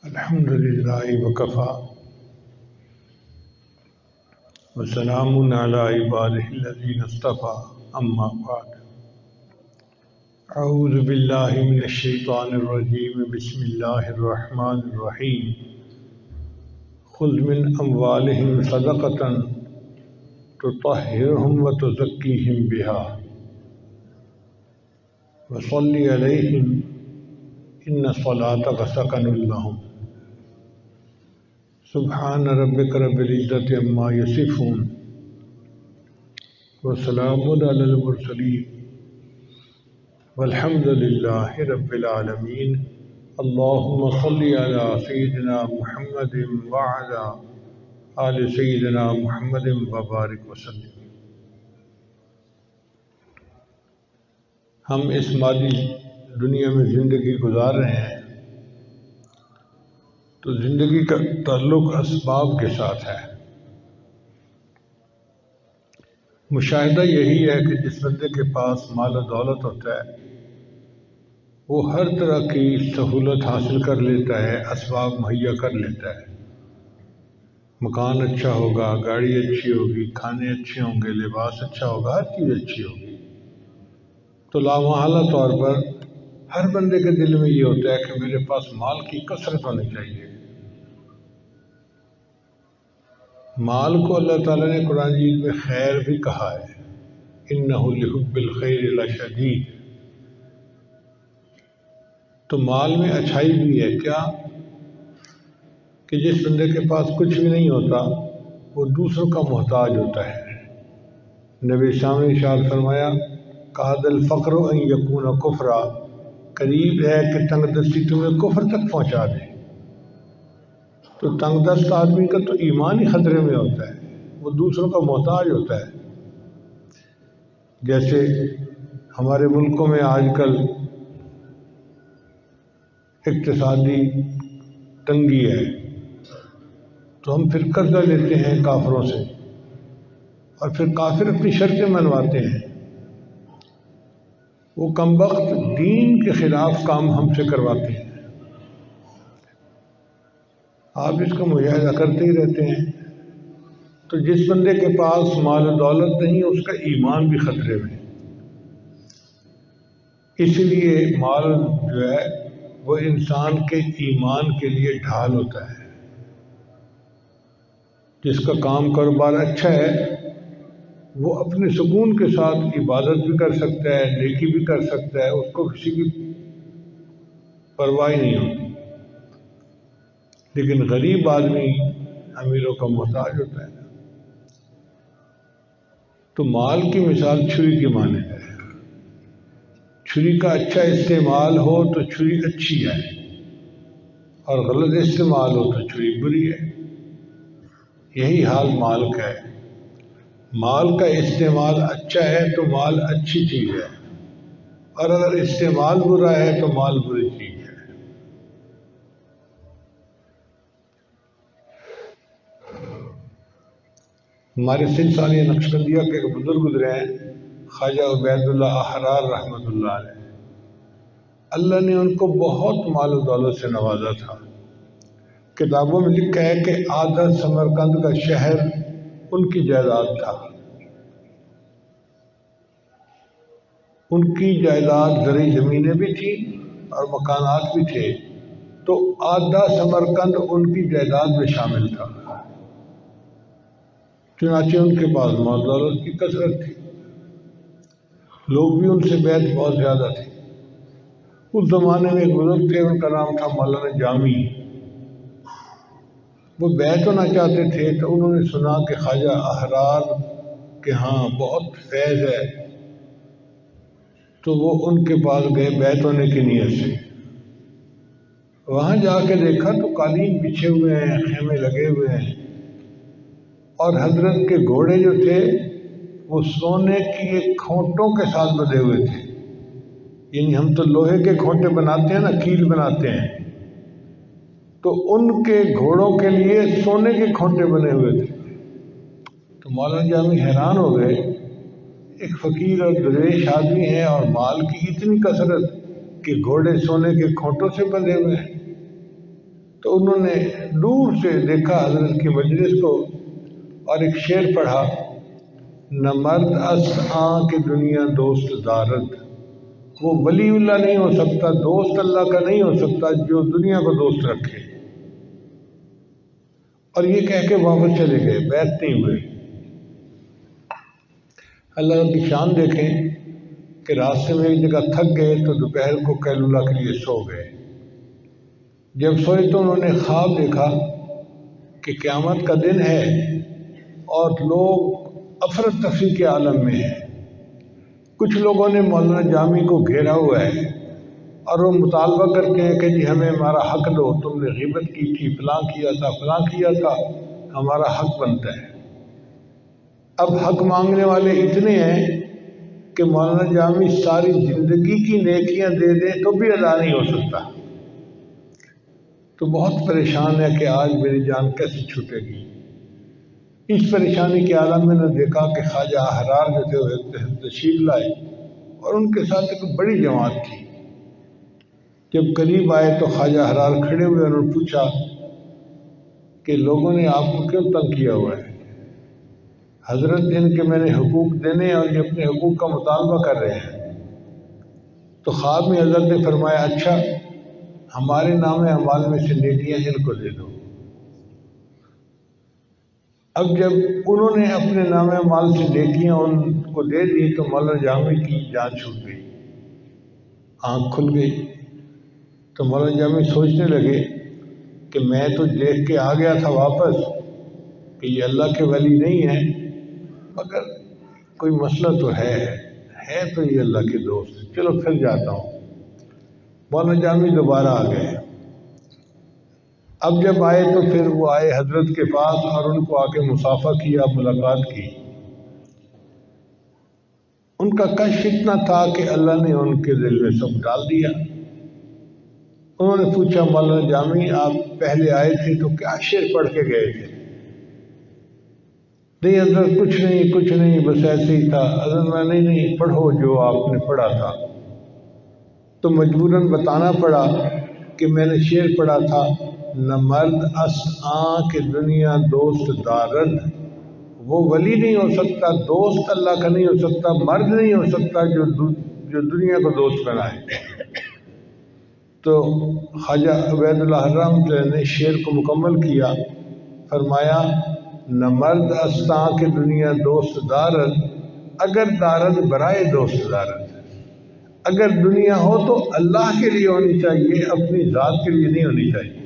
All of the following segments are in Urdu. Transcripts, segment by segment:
الحمدللہ وکفا وسلام علی عبادہ الذین اصطفى اما بعد اعوذ باللہ من الشیطان الرجیم بسم اللہ الرحمن الرحیم خذ من اموالہم صدقۃ تطہرہم وتزکیہم بہا وصل علیہم ان صلاتک سکن لہم سبحان ربک رب العزت عما یصفون وسلام علی المرسلین والحمد للہ رب العالمین اللہم صل علی سیدنا محمد وعلی آل سیدنا محمد وبارک وسلم۔ ہم اس مادی دنیا میں زندگی گزار رہے ہیں تو زندگی کا تعلق اسباب کے ساتھ ہے۔ مشاہدہ یہی ہے کہ جس بندے کے پاس مال و دولت ہوتا ہے وہ ہر طرح کی سہولت حاصل کر لیتا ہے، اسباب مہیا کر لیتا ہے۔ مکان اچھا ہوگا، گاڑی اچھی ہوگی، کھانے اچھے ہوں گے، لباس اچھا ہوگا، ہر چیز اچھی ہوگی۔ تو لامحالہ طور پر ہر بندے کے دل میں یہ ہوتا ہے کہ میرے پاس مال کی کثرت ہونی چاہیے۔ مال کو اللہ تعالیٰ نے قرآن مجید میں خیر بھی کہا ہے، اِنَّهُ لِحُبِّ الْخَيْرِ لَشَدِيدٌ۔ تو مال میں اچھائی بھی ہے کیا کہ جس بندے کے پاس کچھ بھی نہیں ہوتا وہ دوسروں کا محتاج ہوتا ہے۔ نبی اسلام نے ارشاد فرمایا کاد الفقر ان یکون کفرا، قریب ہے کہ تنگ دستی تمہیں کفر تک پہنچا دے۔ تو تنگ دست آدمی کا تو ایمان ہی خطرے میں ہوتا ہے، وہ دوسروں کا محتاج ہوتا ہے۔ جیسے ہمارے ملکوں میں آج کل اقتصادی تنگی ہے تو ہم پھر قرضہ لیتے ہیں کافروں سے اور پھر کافر اپنی شرطیں منواتے ہیں۔ وہ کمبخت دین کے خلاف کام ہم سے کرواتے ہیں۔ آپ اس کا مشاہدہ کرتے ہی رہتے ہیں۔ تو جس بندے کے پاس مال و دولت نہیں اس کا ایمان بھی خطرے میں۔ اس لیے مال جو ہے وہ انسان کے ایمان کے لیے ڈھال ہوتا ہے۔ جس کا کام کاروبار اچھا ہے وہ اپنے سکون کے ساتھ عبادت بھی کر سکتا ہے، نیکی بھی کر سکتا ہے، اس کو کسی کی پرواہ نہیں ہوتی۔ لیکن غریب آدمی امیروں کا محتاج ہوتا ہے۔ تو مال کی مثال چھری کی مانند ہے۔ چھری کا اچھا استعمال ہو تو چھری اچھی ہے اور غلط استعمال ہو تو چھری بری ہے۔ یہی حال مال کا ہے۔ مال کا استعمال اچھا ہے تو مال اچھی چیز ہے، اور اگر استعمال برا ہے تو مال بری چیز ہے۔ ہمارے سلسلہ نقشبندیہ کے ایک بزرگ گزرے ہیں خواجہ عبید اللہ احرار رحمۃ اللہ علیہ۔ اللہ نے ان کو بہت مال و دولت سے نوازا تھا۔ کتابوں میں لکھا ہے کہ آدھا سمرقند کا شہر ان کی جائیداد تھا۔ ان کی جائیداد زرعی زمینیں بھی تھیں اور مکانات بھی تھے، تو آدھا سمرقند ان کی جائیداد میں شامل تھا۔ چنانچہ ان کے پاس مال دولت کی کثرت تھی، لوگ بھی ان سے بیعت بہت زیادہ تھے۔ اس زمانے میں ایک بزرگ تھے، ان کا نام تھا مولانا جامی۔ وہ بیعت ہونا چاہتے تھے تو انہوں نے سنا کہ خواجہ احرار کے ہاں بہت فیض ہے، تو وہ ان کے پاس گئے بیعت ہونے کی نیت سے۔ وہاں جا کے دیکھا تو قالین بچھے ہوئے ہیں، خیمے لگے ہوئے ہیں، اور حضرت کے گھوڑے جو تھے وہ سونے کی ایک کھوٹوں کے ساتھ بندھے ہوئے تھے۔ یعنی ہم تو لوہے کے کھوٹے بناتے ہیں نا، کیل بناتے ہیں، تو ان کے گھوڑوں کے لیے سونے کے کھوٹے بنے ہوئے تھے۔ تو مولانا جامی حیران ہو گئے، ایک فقیر اور درویش آدمی ہے اور مال کی اتنی کثرت کہ گھوڑے سونے کے کھوٹوں سے بندھے ہوئے ہیں۔ تو انہوں نے دور سے دیکھا حضرت کی مجلس کو اور ایک شعر پڑھا، نہ مرد است آں کہ دنیا دوست دارد۔ وہ ولی اللہ نہیں ہو سکتا، دوست اللہ کا نہیں ہو سکتا جو دنیا کو دوست رکھے۔ اور یہ کہہ کے واپس چلے گئے، بیعت نہیں ہوئے۔ اللہ کی شان دیکھیں کہ راستے میں ایک جگہ تھک گئے تو دوپہر کو قیلولہ کے لیے سو گئے۔ جب سوئے تو انہوں نے خواب دیکھا کہ قیامت کا دن ہے اور لوگ افرتفری کے عالم میں ہیں۔ کچھ لوگوں نے مولانا جامی کو گھیرا ہوا ہے اور وہ مطالبہ کرتے ہیں کہ جی ہمیں ہمارا حق دو، تم نے غیبت کی تھی، فلاں کیا تھا، فلاں کیا تھا، ہمارا حق بنتا ہے۔ اب حق مانگنے والے اتنے ہیں کہ مولانا جامی ساری زندگی کی نیکیاں دے دیں تو بھی ادا نہیں ہو سکتا۔ تو بہت پریشان ہے کہ آج میری جان کیسے چھوٹے گی۔ اس پریشانی کے عالم میں نے دیکھا کہ خواجہ احرار جو تھے وہ تشریف لائے اور ان کے ساتھ ایک بڑی جماعت تھی۔ جب قریب آئے تو خواجہ احرار کھڑے ہوئے اور انہوں نے پوچھا کہ لوگوں نے آپ کو کیوں تنگ کیا ہوا ہے؟ حضرت جن کے میں نے حقوق دینے ہیں اور یہ اپنے حقوق کا مطالبہ کر رہے ہیں۔ تو خواب میں حضرت نے فرمایا اچھا ہمارے نام اعمال میں سے نیکیاں ان کو دے دو۔ اب جب انہوں نے اپنے نام اعمال سے نیکیاں ان کو دے دی تو مولانا جامی کی جان چھوٹ گئی، آنکھ کھل گئی۔ تو مولانا جامی سوچنے لگے کہ میں تو دیکھ کے آ گیا تھا واپس کہ یہ اللہ کے ولی نہیں ہیں، مگر کوئی مسئلہ تو ہے تو یہ اللہ کے دوست، چلو پھر جاتا ہوں۔ مولانا جامی دوبارہ آ گئے۔ اب جب آئے تو پھر وہ آئے حضرت کے پاس اور ان کو آ کے مصافحہ کیا، ملاقات کی۔ ان کا کشف اتنا تھا کہ اللہ نے ان کے دل میں سب ڈال دیا۔ انہوں نے پوچھا مولانا جامی آپ پہلے آئے تھے تو کیا شعر پڑھ کے گئے تھے؟ نہیں حضرت کچھ نہیں بس ایسے ہی تھا۔ حضرت میں نہیں پڑھو جو آپ نے پڑھا تھا۔ تو مجبوراً بتانا پڑا کہ میں نے شعر پڑھا تھا، نہ مرد است آں کہ دنیا دوست دارد۔ وہ ولی نہیں ہو سکتا، دوست اللہ کا نہیں ہو سکتا، مرد نہیں ہو سکتا جو دنیا کو دوست بنائے۔ تو خواجہ عبید اللہ رحمۃ اللہ نے شعر کو مکمل کیا، فرمایا نہ مرد است آں کہ دنیا دوست دارد، اگر دارد برائے دوست دارد۔ اگر دنیا ہو تو اللہ کے لیے ہونی چاہیے، اپنی ذات کے لیے نہیں ہونی چاہیے۔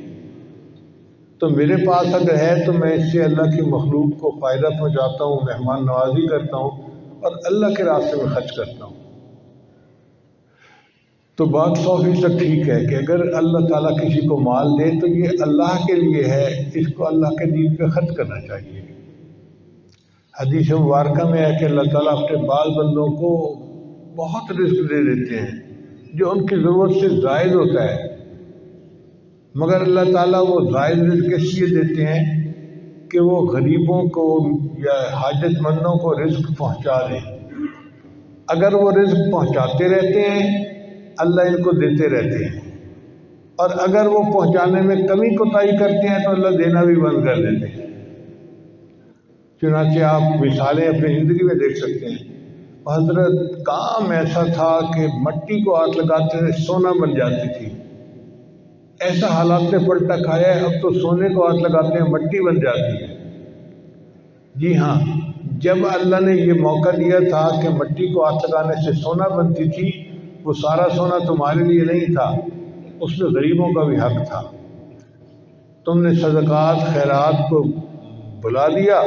تو میرے پاس اگر ہے تو میں اس سے اللہ کی مخلوق کو فائدہ پہنچاتا ہوں، مہمان نوازی کرتا ہوں اور اللہ کے راستے میں خرچ کرتا ہوں۔ تو بات 100% ٹھیک ہے کہ اگر اللہ تعالیٰ کسی کو مال دے تو یہ اللہ کے لیے ہے، اس کو اللہ کے دین پہ خرچ کرنا چاہیے۔ حدیث مبارکہ میں ہے کہ اللہ تعالیٰ اپنے بعض بندوں کو بہت رزق دے دیتے ہیں جو ان کی ضرورت سے زائد ہوتا ہے، مگر اللہ تعالیٰ وہ زائد رزق اس لیے دیتے ہیں کہ وہ غریبوں کو یا حاجت مندوں کو رزق پہنچا دیں۔ اگر وہ رزق پہنچاتے رہتے ہیں اللہ ان کو دیتے رہتے ہیں، اور اگر وہ پہنچانے میں کمی کوتاہی کرتے ہیں تو اللہ دینا بھی بند کر دیتے ہیں۔ چنانچہ آپ مثالیں اپنی زندگی میں دیکھ سکتے ہیں۔ حضرت کام ایسا تھا کہ مٹی کو ہاتھ لگاتے تھے سونا بن جاتی تھی، ایسا حالات نے پلٹا کھایا ہے، اب تو سونے کو ہاتھ لگاتے ہیں مٹی بن جاتی ہے۔ جی ہاں، جب اللہ نے یہ موقع دیا تھا کہ مٹی کو ہاتھ لگانے سے سونا بنتی تھی، وہ سارا سونا تمہارے لیے نہیں تھا، اس میں غریبوں کا بھی حق تھا۔ تم نے صدقات خیرات کو بلا دیا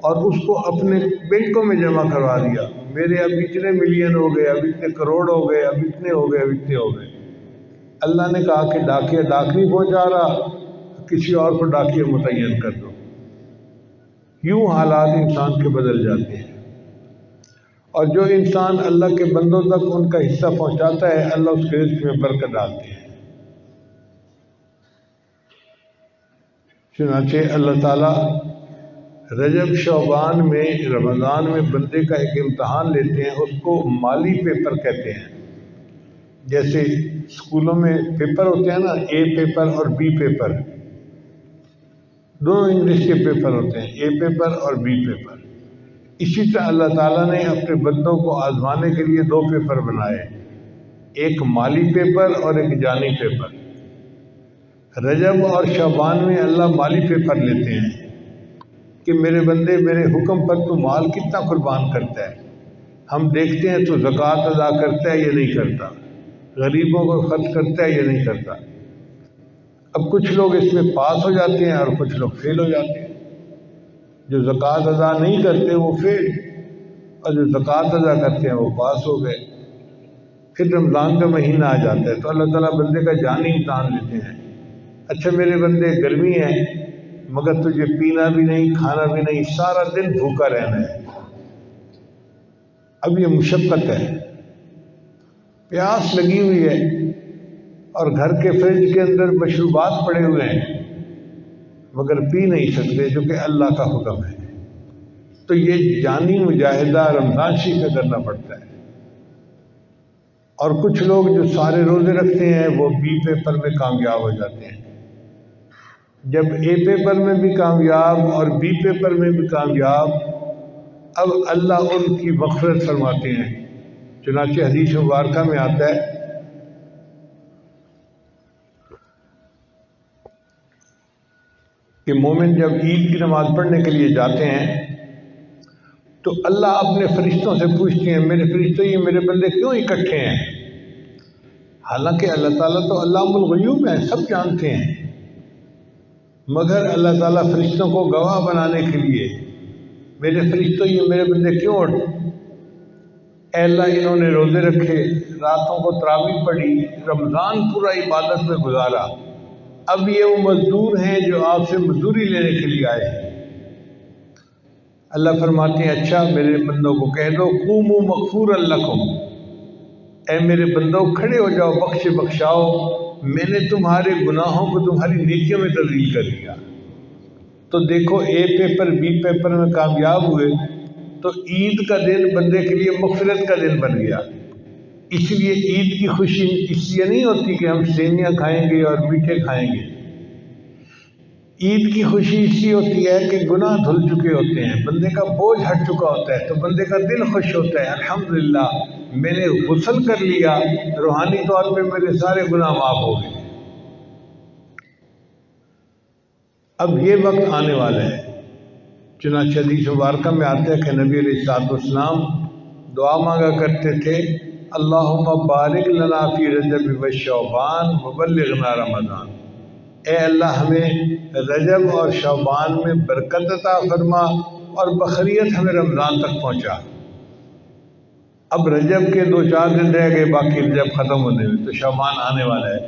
اور اس کو اپنے بینکوں میں جمع کروا دیا، میرے اب اتنے ملین ہو گئے، اب اتنے کروڑ ہو گئے، اب اتنے ہو گئے، اب اتنے ہو گئے۔ اللہ نے کہا کہ ڈاکیہ ڈاک نہیں پہنچا رہا، کسی اور کو ڈاکیہ متعین کر دو۔ یوں حالات انسان کے بدل جاتے ہیں۔ اور جو انسان اللہ کے بندوں تک ان کا حصہ پہنچاتا ہے اللہ اس کے رزق میں برکت ڈالتے ہیں۔ چنانچہ اللہ تعالیٰ رجب شعبان میں رمضان میں بندے کا ایک امتحان لیتے ہیں، اس کو مالی پیپر کہتے ہیں۔ جیسے اسکولوں میں پیپر ہوتے ہیں نا، اے پیپر اور بی پیپر، دونوں انگلش کے پیپر ہوتے ہیں، اے پیپر اور بی پیپر۔ اسی طرح اللہ تعالیٰ نے اپنے بندوں کو آزمانے کے لیے دو پیپر بنائے، ایک مالی پیپر اور ایک جانی پیپر۔ رجب اور شعبان میں اللہ مالی پیپر لیتے ہیں کہ میرے بندے میرے حکم پر تو مال کتنا قربان کرتا ہے، ہم دیکھتے ہیں تو زکوٰۃ ادا کرتا ہے یا نہیں کرتا، غریبوں کو خرچ کرتا ہے یا نہیں کرتا۔ اب کچھ لوگ اس میں پاس ہو جاتے ہیں اور کچھ لوگ فیل ہو جاتے ہیں۔ جو زکوٰۃ ادا نہیں کرتے وہ فیل، اور جو زکوٰۃ ادا کرتے ہیں وہ پاس ہو گئے۔ پھر رمضان کا مہینہ آ جاتا ہے تو اللہ تعالیٰ بندے کا جانی امتحان لیتے ہیں۔ اچھا میرے بندے گرمی ہے مگر تجھے پینا بھی نہیں کھانا بھی نہیں، سارا دن بھوکا رہنا ہے۔ اب یہ مشقت ہے، پیاس لگی ہوئی ہے اور گھر کے فریج کے اندر مشروبات پڑے ہوئے ہیں مگر پی نہیں سکتے جو کہ اللہ کا حکم ہے۔ تو یہ جانی مجاہدہ رمضان شریف میں کرنا پڑتا ہے۔ اور کچھ لوگ جو سارے روزے رکھتے ہیں وہ بی پیپر میں کامیاب ہو جاتے ہیں۔ جب اے پیپر میں بھی کامیاب اور بی پیپر میں بھی کامیاب، اب اللہ ان کی مغفرت فرماتے ہیں۔ چنانچہ حدیث مبارکہ میں آتا ہے کہ مومن جب عید کی نماز پڑھنے کے لیے جاتے ہیں تو اللہ اپنے فرشتوں سے پوچھتے ہیں، میرے فرشتوں یہ میرے بندے کیوں اکٹھے ہیں؟ حالانکہ اللہ تعالیٰ تو علام الغیوب ہے، سب جانتے ہیں، مگر اللہ تعالیٰ فرشتوں کو گواہ بنانے کے لیے میرے فرشتوں یہ میرے بندے کیوں اے اللہ انہوں نے روزے رکھے، راتوں کو تراویح پڑھی، رمضان پورا عبادت میں گزارا، اب یہ وہ مزدور ہیں جو آپ سے مزدوری لینے کے لیے آئے ہیں۔ اللہ فرماتے ہیں اچھا میرے بندوں کو کہہ دو قوموا مغفورا لکم، اے میرے بندوں کھڑے ہو جاؤ، بخشاؤ، میں نے تمہارے گناہوں کو تمہاری نیکیوں میں تبدیل کر دیا۔ تو دیکھو اے پیپر بی پیپر میں کامیاب ہوئے تو عید کا دن بندے کے لیے مغفرت کا دن بن گیا۔ اس لیے عید کی خوشی اس لیے نہیں ہوتی کہ ہم سیویاں کھائیں گے اور میٹھے کھائیں گے، عید کی خوشی اس لیے ہوتی ہے کہ گناہ دھل چکے ہوتے ہیں، بندے کا بوجھ ہٹ چکا ہوتا ہے تو بندے کا دل خوش ہوتا ہے، الحمدللہ میں نے غسل کر لیا، روحانی طور پہ میرے سارے گناہ معاف ہو گئے۔ اب یہ وقت آنے والا ہے، چنانچہ حدیث مبارکہ میں آتا ہے کہ نبی علیہ الصلوۃ والسلام دعا مانگا کرتے تھے، اللہم بارک لنا فی رجب و شعبان وبلغنا رمضان، اے اللہ ہمیں رجب اور شعبان میں برکت عطا فرما اور بخیریت ہمیں رمضان تک پہنچا۔ اب رجب کے 2-4 دن رہ گئے، باقی رجب ختم ہونے میں، تو شعبان آنے والا ہے۔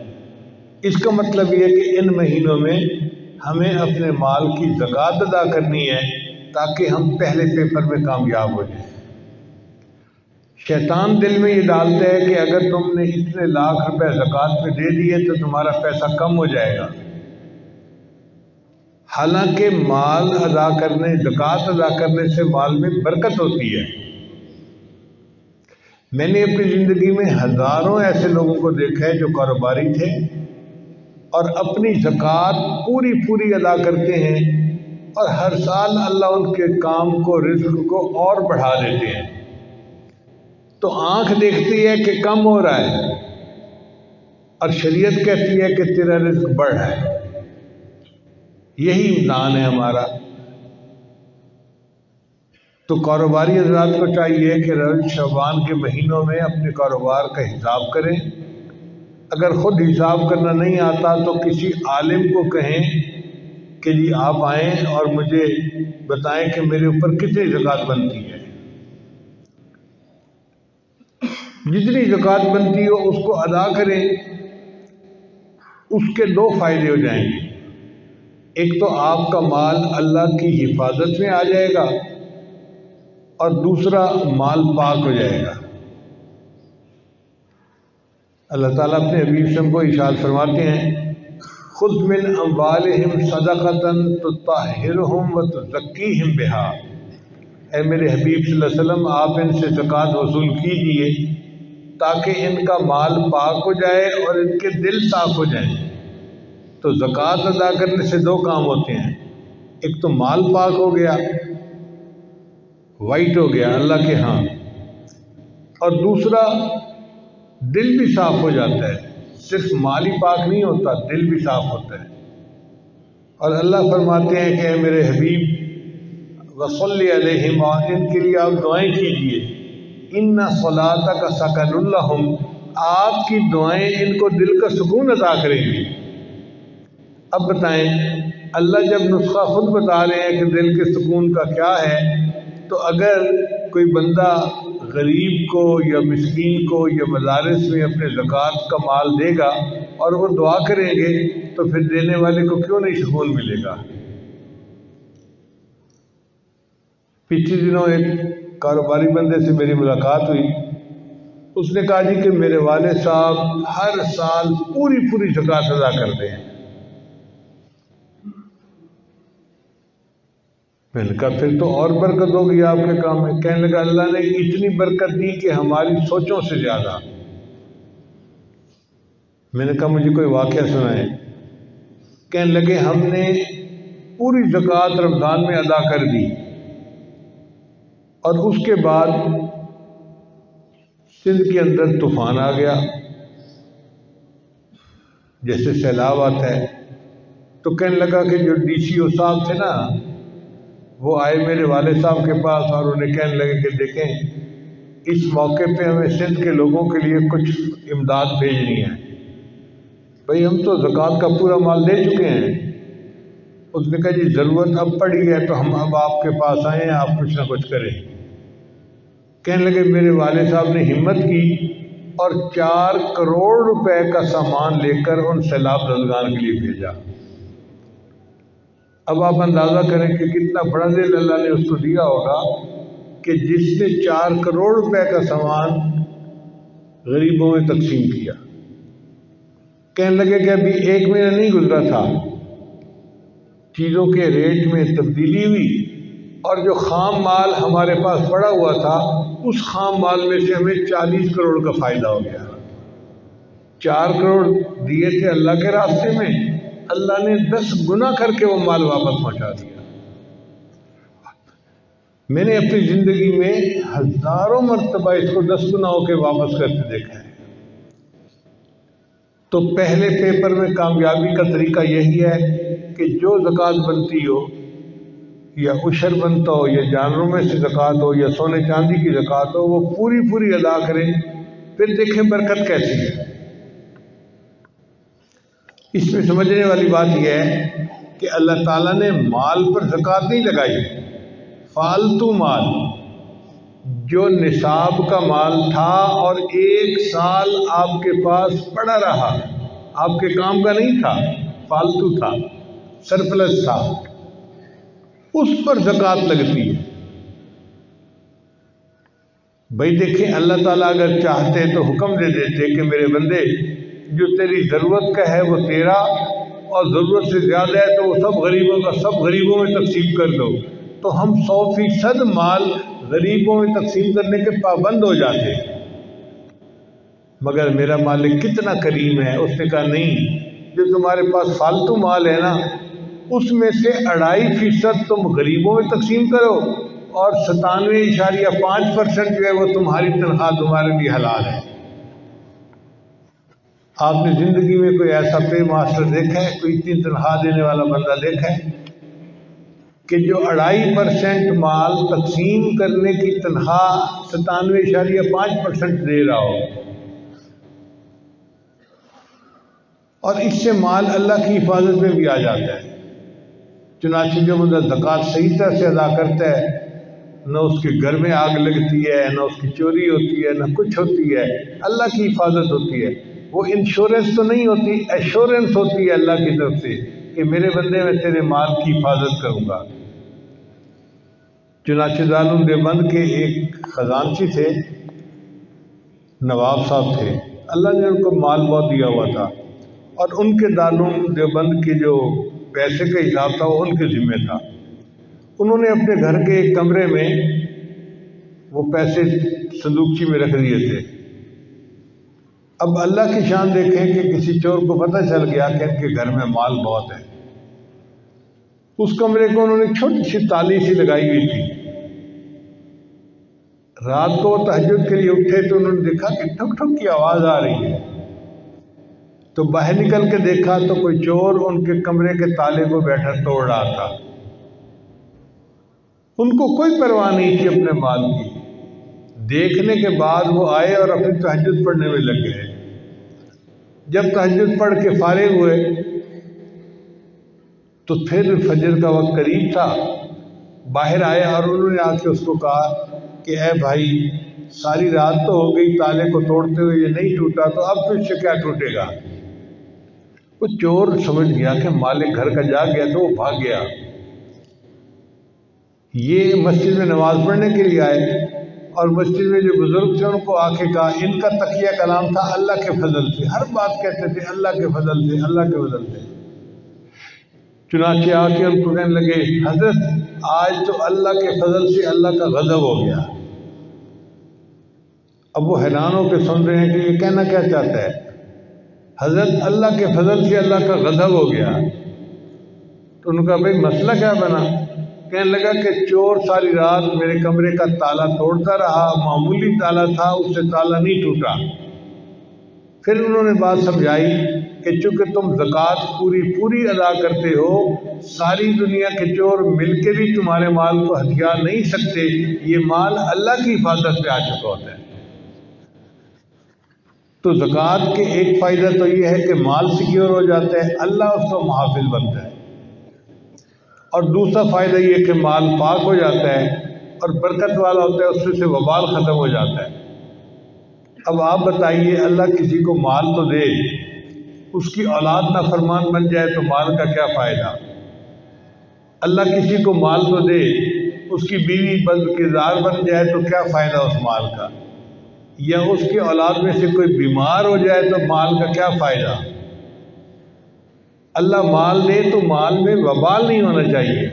اس کا مطلب یہ ہے کہ ان مہینوں میں ہمیں اپنے مال کی زکوٰۃ ادا کرنی ہے تاکہ ہم پہلے پیپر میں کامیاب ہو جائیں۔ شیطان دل میں یہ ڈالتا ہے کہ اگر تم نے اتنے لاکھ روپے زکوٰۃ میں دے دیے تو تمہارا پیسہ کم ہو جائے گا، حالانکہ مال ادا کرنے زکوٰۃ ادا کرنے سے مال میں برکت ہوتی ہے۔ میں نے اپنی زندگی میں ہزاروں ایسے لوگوں کو دیکھا ہے جو کاروباری تھے اور اپنی زکوٰۃ پوری ادا کرتے ہیں اور ہر سال اللہ ان کے کام کو رزق کو اور بڑھا دیتے ہیں، تو آنکھ دیکھتی ہے کہ کم ہو رہا ہے اور شریعت کہتی ہے کہ تیرا رزق بڑھ رہا ہے۔ یہی امتحان ہے ہمارا۔ تو کاروباری حضرات کو چاہیے کہ رجب شعبان کے مہینوں میں اپنے کاروبار کا حساب کریں، اگر خود حساب کرنا نہیں آتا تو کسی عالم کو کہیں کہ جی آپ آئیں اور مجھے بتائیں کہ میرے اوپر کتنی زکوٰۃ بنتی ہے۔ جتنی زکوٰۃ بنتی ہو اس کو ادا کریں، اس کے 2 فائدے ہو جائیں گے، ایک تو آپ کا مال اللہ کی حفاظت میں آ جائے گا اور دوسرا مال پاک ہو جائے گا۔ اللہ تعالیٰ اپنے حبیب سے کو ارشاد فرماتے ہیں خذ من اموالہم صدقۃ تطہرہم وتزکیہم بہا، اے میرے حبیب صلی اللہ علیہ وسلم آپ ان سے زکوٰۃ وصول کیجئے تاکہ ان کا مال پاک ہو جائے اور ان کے دل صاف ہو جائیں۔ تو زکوٰۃ ادا کرنے سے دو کام ہوتے ہیں، ایک تو مال پاک ہو گیا، وائٹ ہو گیا اللہ کے ہاں، اور دوسرا دل بھی صاف ہو جاتا ہے۔ صرف مال ہی پاک نہیں ہوتا، دل بھی صاف ہوتا ہے۔ اور اللہ فرماتے ہیں کہ اے میرے حبیب وصلی علیہم، اور ان کے لیے آپ دعائیں کیجئے، ان صلاتک سکن لہم، آپ کی دعائیں ان کو دل کا سکون عطا کریں گی۔ اب بتائیں اللہ جب نسخہ خود بتا رہے ہیں کہ دل کے سکون کا کیا ہے، تو اگر کوئی بندہ غریب کو یا مسکین کو یا مدارس میں اپنے زکوٰۃ کا مال دے گا اور وہ دعا کریں گے تو پھر دینے والے کو کیوں نہیں سکون ملے گا؟ پچھلے دنوں ایک کاروباری بندے سے میری ملاقات ہوئی، اس نے کہا جی کہ میرے والد صاحب ہر سال پوری زکوٰۃ ادا کرتے ہیں۔ میں نے کہا پھر تو اور برکت ہوگی آپ کے کام میں۔ کہنے لگا اللہ نے اتنی برکت دی کہ ہماری سوچوں سے زیادہ۔ میں نے کہا مجھے کوئی واقعہ سنائیں۔ کہنے لگے ہم نے پوری زکوٰۃ رمضان میں ادا کر دی اور اس کے بعد سندھ کے اندر طوفان آ گیا، جیسے سیلاب آتا ہے۔ تو کہنے لگا کہ جو ڈی سی او صاحب تھے نا، وہ آئے میرے والد صاحب کے پاس اور انہیں کہنے لگے کہ دیکھیں اس موقع پہ ہمیں سندھ کے لوگوں کے لیے کچھ امداد بھیجنی ہے۔ بھئی ہم تو زکوٰۃ کا پورا مال دے چکے ہیں۔ اس نے کہا جی ضرورت اب پڑی ہے تو ہم اب آپ کے پاس آئے ہیں، آپ کچھ نہ کچھ کریں۔ کہنے لگے میرے والد صاحب نے ہمت کی اور 4 کروڑ روپے کا سامان لے کر ان سیلاب زدگان کے لیے بھیجا۔ اب آپ اندازہ کریں کہ کتنا بڑا دل اللہ نے اس کو دیا ہوگا کہ جس نے 4 کروڑ روپے کا سامان غریبوں میں تقسیم کیا۔ کہنے لگے کہ ابھی 1 مہینہ نہیں گزرا تھا، چیزوں کے ریٹ میں تبدیلی ہوئی اور جو خام مال ہمارے پاس پڑا ہوا تھا اس خام مال میں سے ہمیں 40 کروڑ کا فائدہ ہو گیا۔ 4 کروڑ دیے تھے اللہ کے راستے میں، اللہ نے 10 گنا کر کے وہ مال واپس پہنچا دیا۔ میں نے اپنی زندگی میں ہزاروں مرتبہ اس کو 10 گنا ہو کے واپس کرتے دیکھا ہے۔ تو پہلے پیپر میں کامیابی کا طریقہ یہی ہے کہ جو زکوٰۃ بنتی ہو یا عشر بنتا ہو یا جانوروں میں سے زکوٰۃ ہو یا سونے چاندی کی زکوٰۃ ہو، وہ پوری ادا کریں، پھر دیکھیں برکت کیسی ہے۔ اس میں سمجھنے والی بات یہ ہے کہ اللہ تعالیٰ نے مال پر زکوٰۃ نہیں لگائی، فالتو مال جو نصاب کا مال تھا اور 1 سال آپ کے پاس پڑا رہا، آپ کے کام کا نہیں تھا، فالتو تھا، سرپلس تھا، اس پر زکوٰۃ لگتی ہے۔ بھائی دیکھیں اللہ تعالیٰ اگر چاہتے تو حکم دے دیتے کہ میرے بندے جو تیری ضرورت کا ہے وہ تیرا، اور ضرورت سے زیادہ ہے تو وہ سب غریبوں کا سب غریبوں میں تقسیم کر دو، تو ہم 100% مال غریبوں میں تقسیم کرنے کے پابند ہو جاتے۔ مگر میرا مالک کتنا کریم ہے، اس نے کہا نہیں، جو تمہارے پاس فالتو مال ہے نا اس میں سے 2.5% تم غریبوں میں تقسیم کرو اور 97.5% جو ہے وہ تمہاری تنخواہ تمہارے لیے حلال ہے۔ آپ نے زندگی میں کوئی ایسا پے ماسٹر دیکھا ہے، کوئی اتنی تنخواہ دینے والا بندہ دیکھا ہے کہ جو 2.5% مال تقسیم کرنے کی تنخواہ 97.5% دے رہا ہو؟ اور اس سے مال اللہ کی حفاظت میں بھی آ جاتا ہے۔ چنانچہ جو بندہ زکوٰۃ صحیح طرح سے ادا کرتا ہے، نہ اس کے گھر میں آگ لگتی ہے، نہ اس کی چوری ہوتی ہے، نہ کچھ ہوتی ہے، اللہ کی حفاظت ہوتی ہے۔ وہ انشورنس تو نہیں ہوتی، ایشورنس ہوتی ہے اللہ کی طرف سے کہ میرے بندے میں تیرے مال کی حفاظت کروں گا۔ چنانچہ دارالعلوم دیوبند کے ایک خزانچی تھے، نواب صاحب تھے، اللہ نے ان کو مال بہت دیا ہوا تھا، اور ان کے دارالعلوم دیوبند کے جو پیسے کا حساب تھا وہ ان کے ذمہ تھا۔ انہوں نے اپنے گھر کے ایک کمرے میں وہ پیسے صندوقچی میں رکھ دیے تھے۔ اب اللہ کی شان دیکھیں کہ کسی چور کو پتہ چل گیا کہ ان کے گھر میں مال بہت ہے۔ اس کمرے کو انہوں نے چھوٹی سی تالی سی لگائی ہوئی تھی۔ رات کو وہ تہجد کے لیے اٹھے تو انہوں نے دیکھا کہ ٹھک ٹھک کی آواز آ رہی ہے، تو باہر نکل کے دیکھا تو کوئی چور ان کے کمرے کے تالے کو بیٹھا توڑ رہا تھا۔ ان کو کوئی پرواہ نہیں تھی اپنے مال کی۔ دیکھنے کے بعد وہ آئے اور اپنی تہجد پڑھنے میں لگ گئے۔ جب تہجد پڑھ کے فارغ ہوئے تو پھر فجر کا وقت قریب تھا، باہر آئے اور انہوں نے آ کے اس کو کہا کہ اے بھائی، ساری رات تو ہو گئی تالے کو توڑتے ہوئے، یہ نہیں ٹوٹا تو اب تو اس سے کیا ٹوٹے گا؟ وہ چور سمجھ گیا کہ مالک گھر کا جا گیا تو وہ بھاگ گیا۔ یہ مسجد میں نماز پڑھنے کے لیے آئے اور مسجد میں جو بزرگ تھے ان کو آ کے کہا، ان کا تقیہ کلام تھا اللہ کے فضل سے، ہر بات کہتے تھے اللہ کے فضل سے، اللہ کے فضل سے۔ چنانچہ آ کے ان کو کہنے لگے، حضرت آج تو اللہ کے فضل سے اللہ کا غضب ہو گیا۔ اب وہ حیران ہو کے سن رہے ہیں کہ یہ کہنا کیا چاہتا ہے؟ حضرت اللہ کے فضل سے اللہ کا غضب ہو گیا۔ تو ان کا بھائی مسئلہ کیا بنا؟ کہنے لگا کہ چور ساری رات میرے کمرے کا تالا توڑتا رہا، معمولی تالا تھا، اس سے تالا نہیں ٹوٹا۔ پھر انہوں نے بات سمجھائی کہ چونکہ تم زکوٰۃ پوری ادا کرتے ہو، ساری دنیا کے چور مل کے بھی تمہارے مال کو ہتھیا نہیں سکتے، یہ مال اللہ کی حفاظت پہ آ چکا ہوتا ہے۔ تو زکوٰۃ کے ایک فائدہ تو یہ ہے کہ مال سیکیور ہو جاتا ہے، اللہ اس کا محافظ بنتا ہے، اور دوسرا فائدہ یہ کہ مال پاک ہو جاتا ہے اور برکت والا ہوتا ہے، اس سے وبال ختم ہو جاتا ہے۔ اب آپ بتائیے، اللہ کسی کو مال تو دے، اس کی اولاد نافرمان بن جائے تو مال کا کیا فائدہ؟ اللہ کسی کو مال تو دے، اس کی بیوی بدکردار بن جائے تو کیا فائدہ اس مال کا؟ یا اس کی اولاد میں سے کوئی بیمار ہو جائے تو مال کا کیا فائدہ؟ اللہ مال دے تو مال میں وبال نہیں ہونا چاہیے،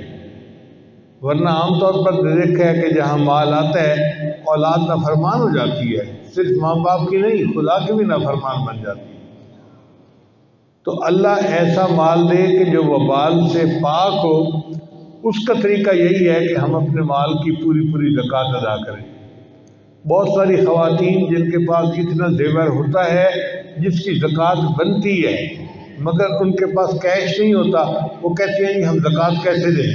ورنہ عام طور پر دیکھا ہے کہ جہاں مال آتا ہے اولاد نافرمان ہو جاتی ہے، صرف ماں باپ کی نہیں، خدا کی بھی نافرمان بن جاتی ہے۔ تو اللہ ایسا مال دے کہ جو وبال سے پاک ہو، اس کا طریقہ یہی ہے کہ ہم اپنے مال کی پوری زکوٰۃ ادا کریں۔ بہت ساری خواتین جن کے پاس اتنا زیور ہوتا ہے جس کی زکوٰۃ بنتی ہے، مگر ان کے پاس کیش نہیں ہوتا، وہ کہتے ہیں ہم زکوٰۃ کیسے دیں؟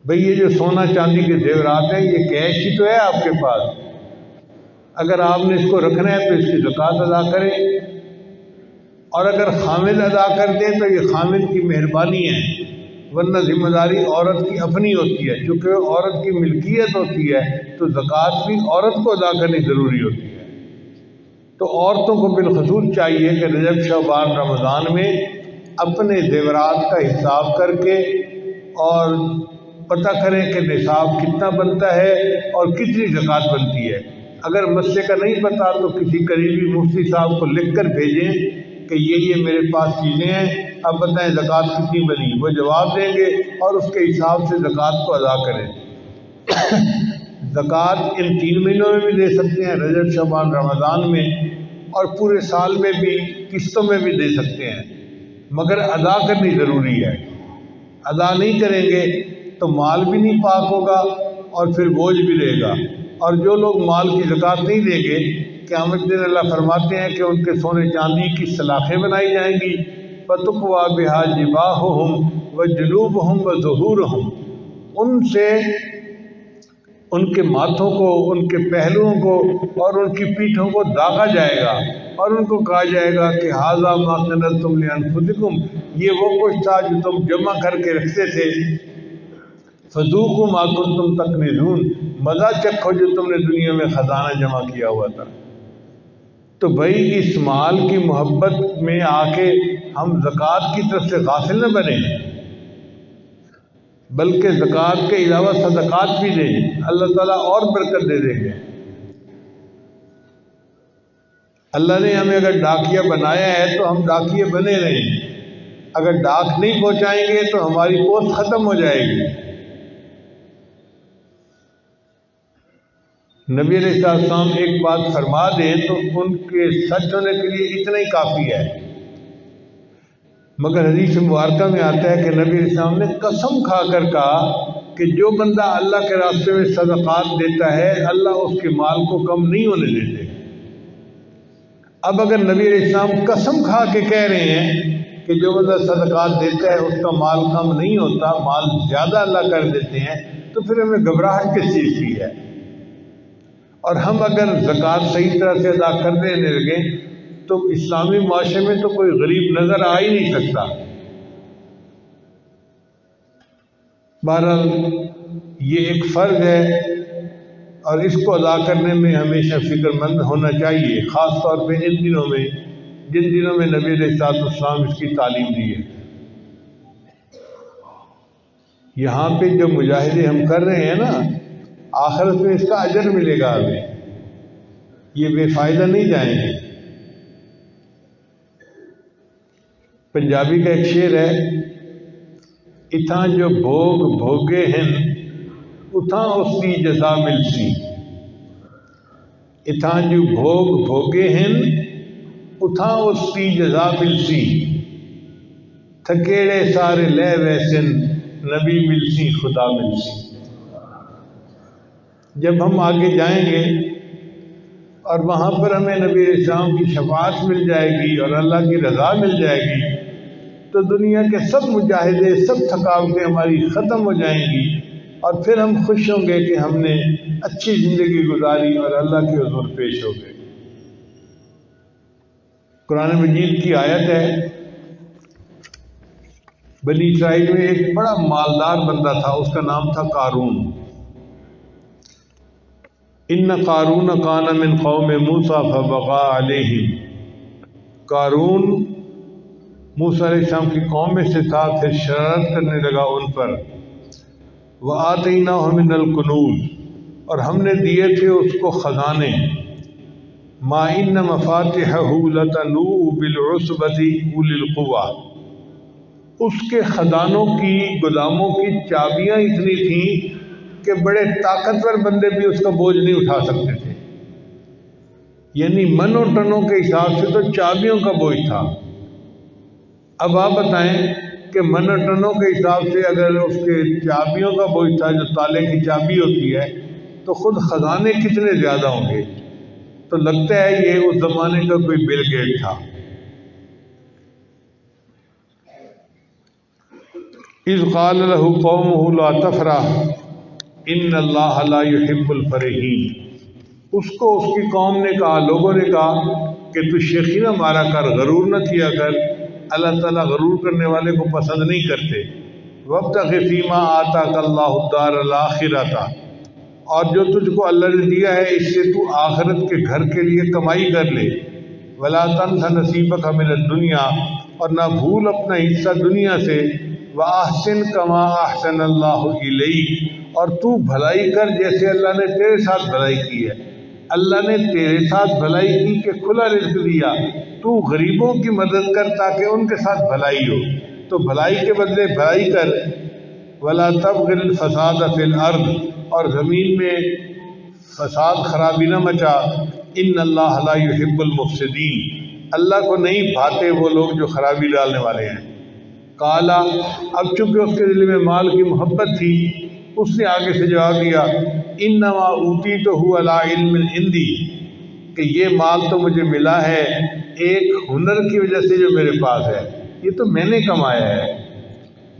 بھئی یہ جو سونا چاندی کے زیورات ہیں یہ کیش ہی تو ہے آپ کے پاس، اگر آپ نے اس کو رکھنا ہے تو اس کی زکوٰۃ ادا کریں، اور اگر خامد ادا کر دیں تو یہ خامد کی مہربانی ہے، ورنہ ذمہ داری عورت کی اپنی ہوتی ہے، چونکہ عورت کی ملکیت ہوتی ہے تو زکوٰۃ بھی عورت کو ادا کرنی ضروری ہوتی ہے۔ تو عورتوں کو بالخصوص چاہیے کہ رجب شعبان رمضان میں اپنے زیورات کا حساب کر کے اور پتہ کریں کہ نصاب کتنا بنتا ہے اور کتنی زکوٰۃ بنتی ہے۔ اگر مسئلے کا نہیں پتہ تو کسی قریبی مفتی صاحب کو لکھ کر بھیجیں کہ یہ میرے پاس چیزیں ہیں، اب بتائیں زکوٰۃ کتنی بنی، وہ جواب دیں گے اور اس کے حساب سے زکوٰۃ کو ادا کریں۔ زکوٰۃ ان 3 مہینوں میں بھی دے سکتے ہیں، رجب شعبان رمضان میں، اور پورے سال میں بھی قسطوں میں بھی دے سکتے ہیں، مگر ادا کرنی ضروری ہے۔ ادا نہیں کریں گے تو مال بھی نہیں پاک ہوگا اور پھر بوجھ بھی رہے گا، اور جو لوگ مال کی زکوٰۃ نہیں دیں گے، قیامت دن اللہ فرماتے ہیں کہ ان کے سونے چاندی کی سلاخیں بنائی جائیں گی، فَتُقْوَى بِهَا جِبَاهُهُمْ وَجُنُوبُهُمْ وَظُهُورُهُمْ، ان سے ان کے ماتھوں کو، ان کے پہلوؤں کو اور ان کی پیٹھوں کو داغا جائے گا، اور ان کو کہا جائے گا کہ هَذَا مَا كَنَزْتُمْ لِأَنفُسِكُمْ، یہ وہ کچھ تھا جو تم جمع کر کے رکھتے تھے، فَذُوقُوا مَا كُنتُمْ تَكْنِزُونَ، مزہ چکھو جو تم نے دنیا میں خزانہ جمع کیا ہوا تھا۔ تو بھائی اس مال کی محبت میں آ کے ہم زکوٰۃ کی طرف سے غافل نہ بنیں۔ بلکہ زکوٰۃ کے علاوہ صدقات بھی دیں، اللہ تعالیٰ اور برکت دے دیں گے۔ اللہ نے ہمیں اگر ڈاکیا بنایا ہے تو ہم ڈاکیے بنے رہیں، اگر ڈاک نہیں پہنچائیں گے تو ہماری پوسٹ ختم ہو جائے گی۔ نبی علیہ السلام ایک بات فرما دیں تو ان کے سچ ہونے کے لیے اتنا ہی کافی ہے، مگر حدیث مبارکہ میں آتا ہے کہ نبی علیہ السلام نے قسم کھا کر کہا کہ جو بندہ اللہ کے راستے میں صدقات دیتا ہے اللہ اس کے مال کو کم نہیں ہونے دیتے۔ اب اگر نبی علیہ السلام قسم کھا کے کہہ رہے ہیں کہ جو بندہ صدقات دیتا ہے اس کا مال کم نہیں ہوتا، مال زیادہ اللہ کر دیتے ہیں، تو پھر ہمیں گھبراہٹ کس چیز کی ہے؟ اور ہم اگر زکوٰۃ صحیح طرح سے ادا کر دینے لگیں تو اسلامی معاشرے میں تو کوئی غریب نظر آ ہی نہیں سکتا۔ بہرحال یہ ایک فرض ہے اور اس کو ادا کرنے میں ہمیشہ فکر مند ہونا چاہیے، خاص طور پہ ان دنوں میں جن دنوں میں نبی علیہ السلام اس کی تعلیم دی ہے۔ یہاں پہ جو مجاہدے ہم کر رہے ہیں نا، آخرت میں اس کا اجر ملے گا ہمیں، یہ بے فائدہ نہیں جائیں گے۔ پنجابی کا ایک شعر ہے، اتھاں جو بھوگ بھوگے ہیں اتھاں اس کی جزا ملسی، اتھاں جو بھوگ بھوگے ہیں اتھاں اس کی جزا ملسی، تھکیڑے سارے لے ویسن نبی ملسی خدا ملسی۔ جب ہم آگے جائیں گے اور وہاں پر ہمیں نبی علیہ السلام کی شفاعت مل جائے گی اور اللہ کی رضا مل جائے گی تو دنیا کے سب مجاہدے، سب تھکاوٹیں ہماری ختم ہو جائیں گی اور پھر ہم خوش ہوں گے کہ ہم نے اچھی زندگی گزاری اور اللہ کے حضور پیش ہو گئے۔ قرآن مجید کی آیت ہے، بنی اسرائیل میں ایک بڑا مالدار بندہ تھا، اس کا نام تھا قارون۔ ان قارون کان من قوم موسیٰ فبغى علیہم، قارون موسیٰ علیہ السلام کی قوم میں سے تھا، پھر شرارت کرنے لگا ان پر۔ وآتیناہ من الکنوز، اور ہم نے دیے تھے اس کو خزانے۔ ما ان مفاتحہ لتنوء بالعصبۃ اولی القوہ، اس کے خزانوں کی، گوداموں کی چابیاں اتنی تھیں کہ بڑے طاقتور بندے بھی اس کا بوجھ نہیں اٹھا سکتے تھے، یعنی منوں ٹنوں کے حساب سے تو چابیوں کا بوجھ تھا۔ اب آپ بتائیں کہ منوں ٹنوں کے حساب سے اگر اس کے چابیوں کا بوجھ تھا، جو تالے کی چابی ہوتی ہے، تو خود خزانے کتنے زیادہ ہوں گے؟ تو لگتا ہے یہ اس زمانے کا کوئی بل گیٹ تھا۔ اذ قال له قومه لا تفرح ان اللہ لا يحب الفرحین، اس کو اس کی قوم نے کہا، لوگوں نے کہا کہ تو شیخی نہ مارا کر، غرور نہ کیا کر، اللہ تعالیٰ غرور کرنے والے کو پسند نہیں کرتے۔ وابتغ فیما آتاک اللہ الدار الآخرۃ، اور جو تجھ کو اللہ نے دیا ہے اس سے تو آخرت کے گھر کے لیے کمائی کر لے۔ ولا تنس نصیبک من الدنیا، اور نہ بھول اپنا حصہ دنیا سے۔ وَأَحْسِن كَمَا أَحْسَنَ اللَّهُ إِلَيْكَ، اور تو بھلائی کر جیسے اللہ نے تیرے ساتھ بھلائی کی ہے۔ اللہ نے تیرے ساتھ بھلائی کی کہ کھلا رزق دیا، تو غریبوں کی مدد کر تاکہ ان کے ساتھ بھلائی ہو، تو بھلائی کے بدلے بھلائی کر۔ وَلَا تَبْغِ الْفَسَادَ فِي الْأَرْضِ، اور زمین میں فساد خرابی نہ مچا۔ إِنَّ اللَّهَ لَا يُحِبُّ الْمُفْسِدِينَ، اللہ کو نہیں بھاتے وہ لوگ جو خرابی ڈالنے والے ہیں۔ کالا، اب چونکہ اس کے دل میں مال کی محبت تھی، اس نے آگے سے جواب دیا، انما اوتیتہ علی علم عندی، کہ یہ مال تو مجھے ملا ہے ایک ہنر کی وجہ سے جو میرے پاس ہے، یہ تو میں نے کمایا ہے۔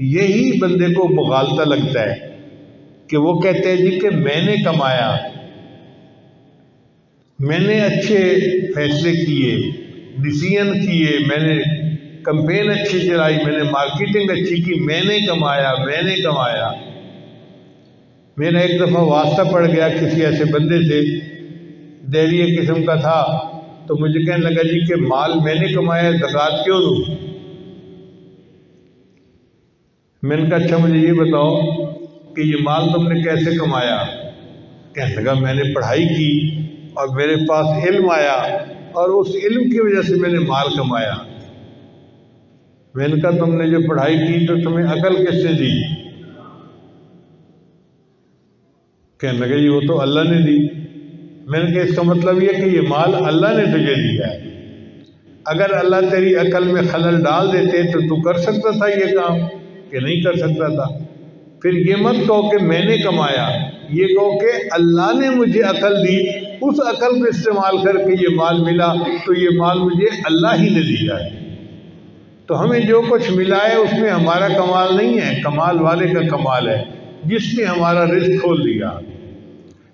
یہی بندے کو مغالطہ لگتا ہے کہ وہ کہتے ہیں جی کہ میں نے کمایا، میں نے اچھے فیصلے کیے، ڈیسیژن کیے، میں نے کمپین اچھی چلائی، میں نے مارکیٹنگ اچھی کی، میں نے کمایا، میں نے کمایا۔ میرا ایک دفعہ واسطہ پڑ گیا کسی ایسے بندے سے، دہریے قسم کا تھا، تو مجھے کہنے لگا جی کہ مال میں نے کمایا، زکوٰۃ کیوں دوں؟ میں نے کہا اچھا مجھے یہ بتاؤ کہ یہ مال تم نے کیسے کمایا؟ کہنے لگا میں نے پڑھائی کی اور میرے پاس علم آیا اور اس علم کی وجہ سے میں نے مال کمایا۔ میں نے کہا تم نے جو پڑھائی کی تو تمہیں عقل کس نے دی؟ کہنے لگا یہ وہ تو اللہ نے دی۔ میں نے کہا اس کا مطلب یہ کہ یہ مال اللہ نے تجھے دیا ہے، اگر اللہ تیری عقل میں خلل ڈال دیتے تو تو کر سکتا تھا یہ کام کہ نہیں کر سکتا تھا؟ پھر یہ مت کہو کہ میں نے کمایا، یہ کہو کہ اللہ نے مجھے عقل دی، اس عقل کو استعمال کر کے یہ مال ملا، تو یہ مال مجھے اللہ ہی نے دیا ہے۔ تو ہمیں جو کچھ ملا ہے اس میں ہمارا کمال نہیں ہے، کمال والے کا کمال ہے جس نے ہمارا رزق کھول دیا۔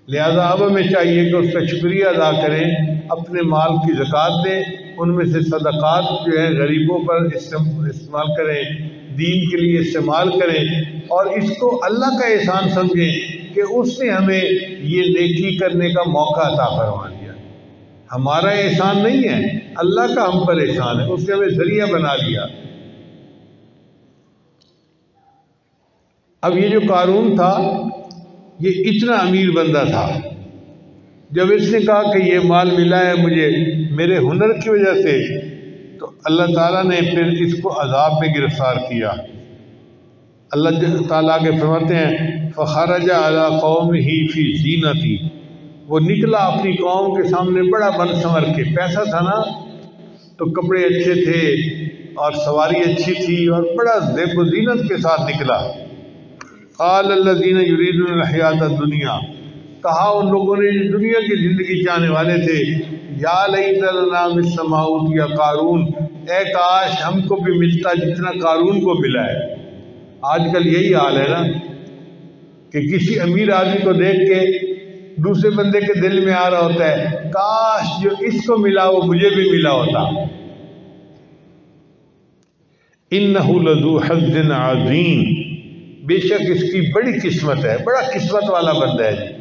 لہذا اب ہمیں چاہیے کہ اس کا شکریہ ادا کریں، اپنے مال کی زکوٰۃ دیں، ان میں سے صدقات جو ہے غریبوں پر استعمال کریں، دین کے لیے استعمال کریں، اور اس کو اللہ کا احسان سمجھیں کہ اس نے ہمیں یہ نیکی کرنے کا موقع عطا فرما دیا۔ ہمارا احسان نہیں ہے، اللہ کا ہم پر احسان ہے، اس نے ہمیں ذریعہ بنا لیا۔ اب یہ جو قارون تھا یہ اتنا امیر بندہ تھا، جب اس نے کہا کہ یہ مال ملا ہے مجھے میرے ہنر کی وجہ سے، تو اللہ تعالیٰ نے پھر اس کو عذاب میں گرفتار کیا۔ اللہ تعالیٰ کے فرماتے ہیں فخرج علی قومہ فی زینتی، وہ نکلا اپنی قوم کے سامنے بڑا بن سنور کے، پیسہ تھا نا تو کپڑے اچھے تھے اور سواری اچھی تھی اور بڑا زیب و زینت کے ساتھ نکلا۔ قال الذین یریدون الحیاۃ الدنیا، کہا ان لوگوں نے جو دنیا کی زندگی چاہنے والے تھے، یا لیت لنا مثل ما اوتی قارون، اے کاش ہم کو بھی ملتا جتنا قارون کو ملا ہے۔ آج کل یہی حال ہے نا کہ کسی امیر آدمی کو دیکھ کے دوسرے بندے کے دل میں آ رہا ہوتا ہے کاش جو اس کو ملا وہ مجھے بھی ملا ہوتا۔ انہ لذو حظ عظیم، بے شک اس کی بڑی قسمت ہے، بڑا قسمت والا بندہ ہے۔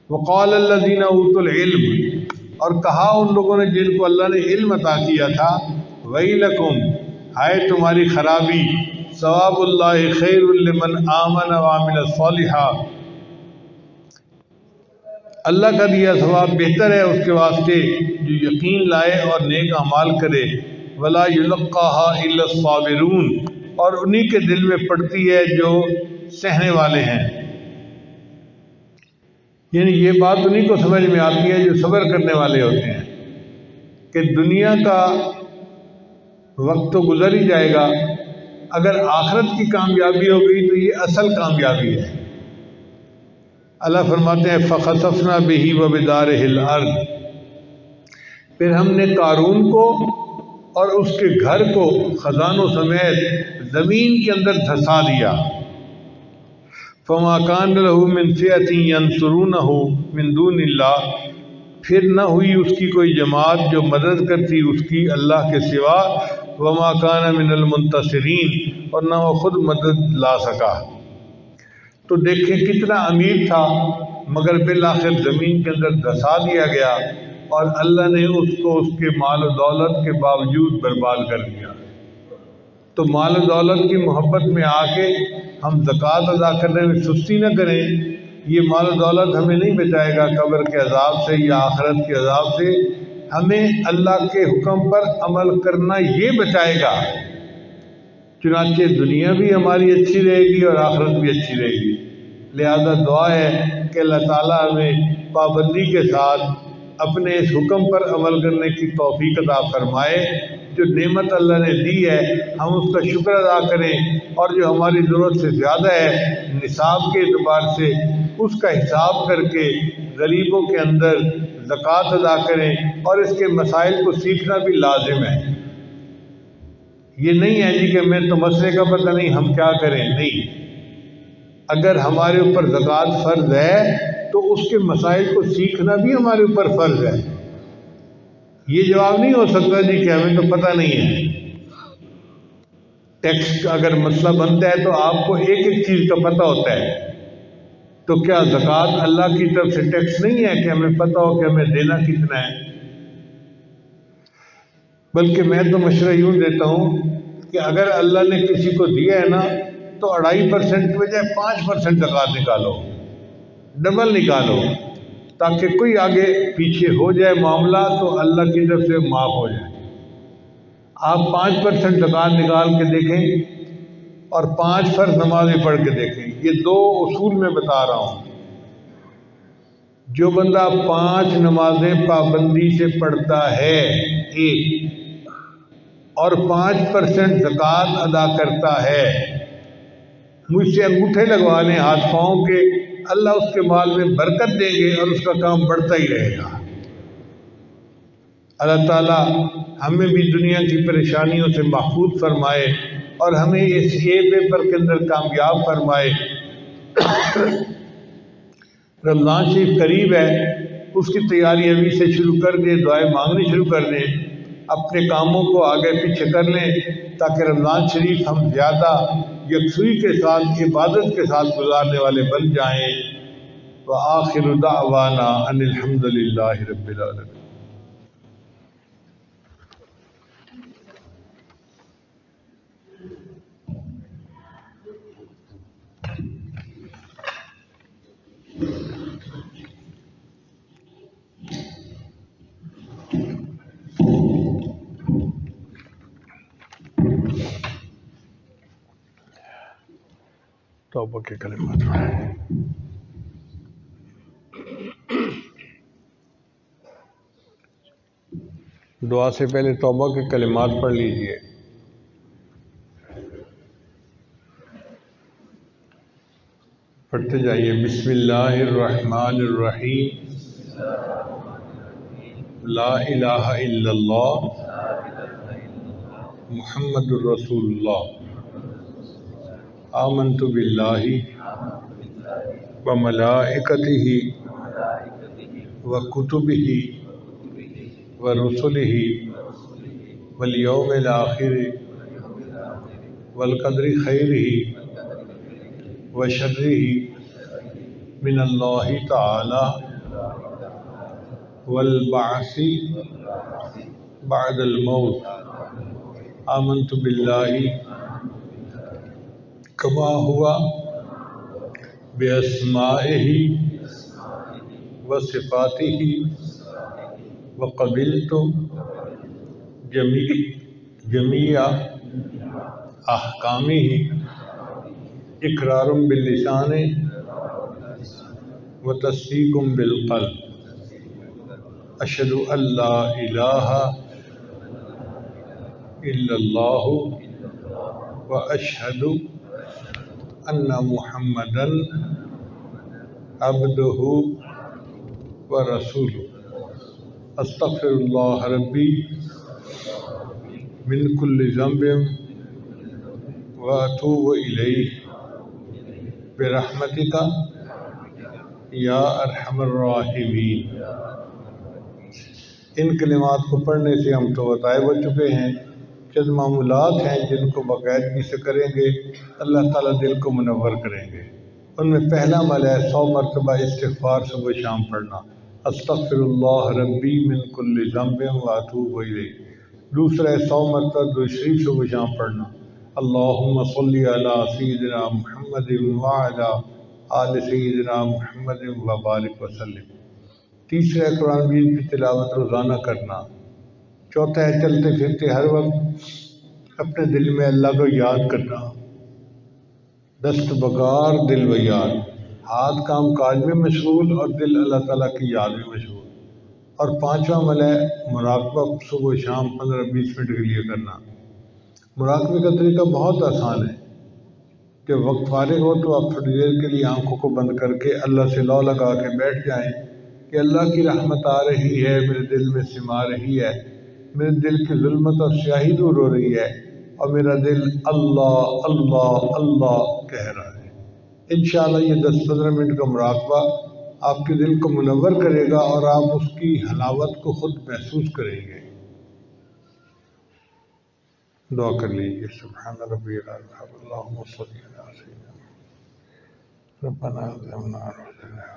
وقال الذین اوتوا العلم، اور کہا ان لوگوں نے جن کو اللہ نے علم عطا کیا تھا، ویلکم، ہائے تمہاری خرابی، ثواب اللہ خیر لمن آمن وعمل صالحا، اللہ کا دیا ثواب بہتر ہے اس کے واسطے جو یقین لائے اور نیک اعمال کرے، ولا یلقاها الا الصابرون، اور انہی کے دل میں پڑتی ہے جو سہنے والے ہیں۔ یعنی یہ بات انہی کو سمجھ میں آتی ہے جو صبر کرنے والے ہوتے ہیں کہ دنیا کا وقت تو گزر ہی جائے گا، اگر آخرت کی کامیابی ہو گئی تو یہ اصل کامیابی ہے۔ اللہ فرماتے ہیں فَخَسَفْنَا بِهِ وَبِدَارِهِ الْأَرْضِ، پھر ہم نے قارون کو اور اس کے گھر کو خزانوں سمیت زمین کے اندر دھسا دیا۔ فَمَا كَانَ لَهُ مِنْ فِئَةٍ يَنْصُرُونَهُ مِنْ دُونِ اللَّهِ، پھر نہ ہوئی اس کی کوئی جماعت جو مدد کرتی اس کی اللہ کے سوا، وَمَا كَانَ مِنَ الْمُنْتَصِرِينَ، اور نہ وہ خود مدد لا سکا۔ تو دیکھیں کتنا امیر تھا مگر بالآخر زمین کے اندر دھسا دیا گیا، اور اللہ نے اس کو اس کے مال و دولت کے باوجود برباد کر دیا۔ تو مال و دولت کی محبت میں آ کے ہم زکوٰۃ ادا کرنے میں سستی نہ کریں، یہ مال و دولت ہمیں نہیں بچائے گا قبر کے عذاب سے یا آخرت کے عذاب سے، ہمیں اللہ کے حکم پر عمل کرنا یہ بچائے گا۔ چنانچہ دنیا بھی ہماری اچھی رہے گی اور آخرت بھی اچھی رہے گی۔ لہذا دعا ہے کہ اللہ تعالیٰ ہمیں پابندی کے ساتھ اپنے اس حکم پر عمل کرنے کی توفیق عطا فرمائے۔ جو نعمت اللہ نے دی ہے ہم اس کا شکر ادا کریں، اور جو ہماری ضرورت سے زیادہ ہے نصاب کے اعتبار سے اس کا حساب کر کے غریبوں کے اندر زکوٰۃ ادا کریں، اور اس کے مسائل کو سیکھنا بھی لازم ہے۔ یہ نہیں ہے جی کہ میں تو مسئلے کا پتہ نہیں ہم کیا کریں، نہیں، اگر ہمارے اوپر زکوٰۃ فرض ہے تو اس کے مسائل کو سیکھنا بھی ہمارے اوپر فرض ہے۔ یہ جواب نہیں ہو سکتا جی کہ ہمیں تو پتہ نہیں ہے۔ ٹیکس کا اگر مسئلہ بنتا ہے تو آپ کو ایک ایک چیز کا پتہ ہوتا ہے، تو کیا زکوٰۃ اللہ کی طرف سے ٹیکس نہیں ہے کہ ہمیں پتہ ہو کہ ہمیں دینا کتنا ہے؟ بلکہ میں تو مشورہ یوں دیتا ہوں کہ اگر اللہ نے کسی کو دیا ہے نا تو 2.5% کی بجائے 5% زکوٰۃ نکالو، ڈبل نکالو، تاکہ کوئی آگے پیچھے ہو جائے معاملہ تو اللہ کی طرف سے معاف ہو جائے۔ آپ 5% زکوٰۃ نکال کے دیکھیں اور 5 فرض نمازیں پڑھ کے دیکھیں، یہ 2 اصول میں بتا رہا ہوں۔ جو بندہ 5 نمازیں پابندی سے پڑھتا ہے ایک، اور 5% زکوٰۃ ادا کرتا ہے، مجھ سے انگوٹھے لگوا لیں ہاتھ پاؤں کے، اللہ اس کے مال میں برکت دیں گے اور اس کا کام بڑھتا ہی رہے گا۔ اللہ تعالیٰ ہمیں بھی دنیا کی پریشانیوں سے محفوظ فرمائے اور ہمیں اس پیپر کے اندر کامیاب فرمائے۔ رمضان شریف قریب ہے، اس کی تیاری ابھی سے شروع کر دیں، دعائیں مانگنی شروع کر دیں، اپنے کاموں کو آگے پیچھے کر لیں تاکہ رمضان شریف ہم زیادہ یکسوئی کے ساتھ عبادت کے ساتھ گزارنے والے بن جائیں۔ وآخر دعوانا ان الحمد للہ رب العالمین۔ توبہ کے کلمات پڑھیں۔ دعا سے پہلے توبہ کے کلمات پڑھ لیجئے۔ پڑھتے جائیے۔ بسم اللہ الرحمن الرحیم، لا الہ الا اللہ محمد الرسول اللہ، آمنت باللہ وملائکتہ وکتبہ ورسلہ والیوم الآخر والقدر خیرہ وشرہ من اللہ تعالی والبعث بعد الموت، آمنت باللہ کما ہوا باسمائہ وصفاتہ وقبلت جمیع احکامہ اقرار باللسان وتصدیق بالقلب، اشہد ان لا الہ الا اللہ واشہد ان محمدا عبدہ ورسولہ، استغفر اللہ ربی من کل ذنب واتوب الیہ برحمتک یا ارحم الراحمین۔ ان کلمات کو پڑھنے سے ہم تو طائب ہو چکے ہیں۔ چند معمولات ہیں جن کو باقاعدگی سے کریں گے اللہ تعالیٰ دل کو منور کریں گے۔ ان میں پہلا عمل ہے 100 مرتبہ استغفار صبح شام پڑھنا، استغفر اللہ ربی من کل ذنب واتوب الیہ۔ دوسرا ہے 100 مرتبہ درود شریف صبح شام پڑھنا، اللہم صلی علی سیدنا محمد وعلی آل سیدنا محمد وبارک وسلم۔ تیسرا ہے قرآن مجید کی تلاوت روزانہ کرنا۔ چوتھا ہے چلتے پھرتے ہر وقت اپنے دل میں اللہ کو یاد کرنا، دست بگار دل و یاد، ہاتھ کام کاج میں مشغول اور دل اللہ تعالیٰ کی یاد میں مشغول۔ اور پانچواں عمل ہے مراقبہ صبح و شام 15-20 منٹ کے لیے کرنا۔ مراقبے کا طریقہ بہت آسان ہے، جب وقت فارغ ہو تو آپ تھوڑی دیر کے لیے آنکھوں کو بند کر کے اللہ سے لو لگا کے بیٹھ جائیں کہ اللہ کی رحمت آ رہی ہے، میرے دل میں سما رہی ہے، میرے دل کی ظلمت اور سیاہی دور ہو رہی ہے اور میرا دل اللہ اللہ اللہ کہہ رہا ہے۔ انشاءاللہ یہ 10-15 منٹ کا مراقبہ آپ کے دل کو منور کرے گا اور آپ اس کی حلاوت کو خود محسوس کریں گے۔ دعا کر لیجیے۔ سبحان ربی الاعلیٰ، اللہم صلی علی سیدنا ربنا ظلمنا انفسنا۔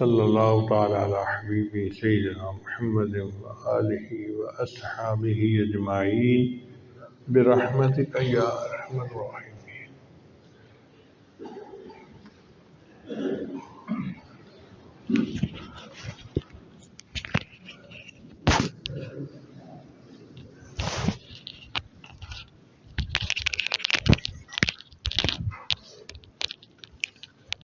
صلی اللہ تعالی علی حبیبی سیدنا محمد وآلہ واصحابہ اجمعین برحمتک یا ارحم الراحمین.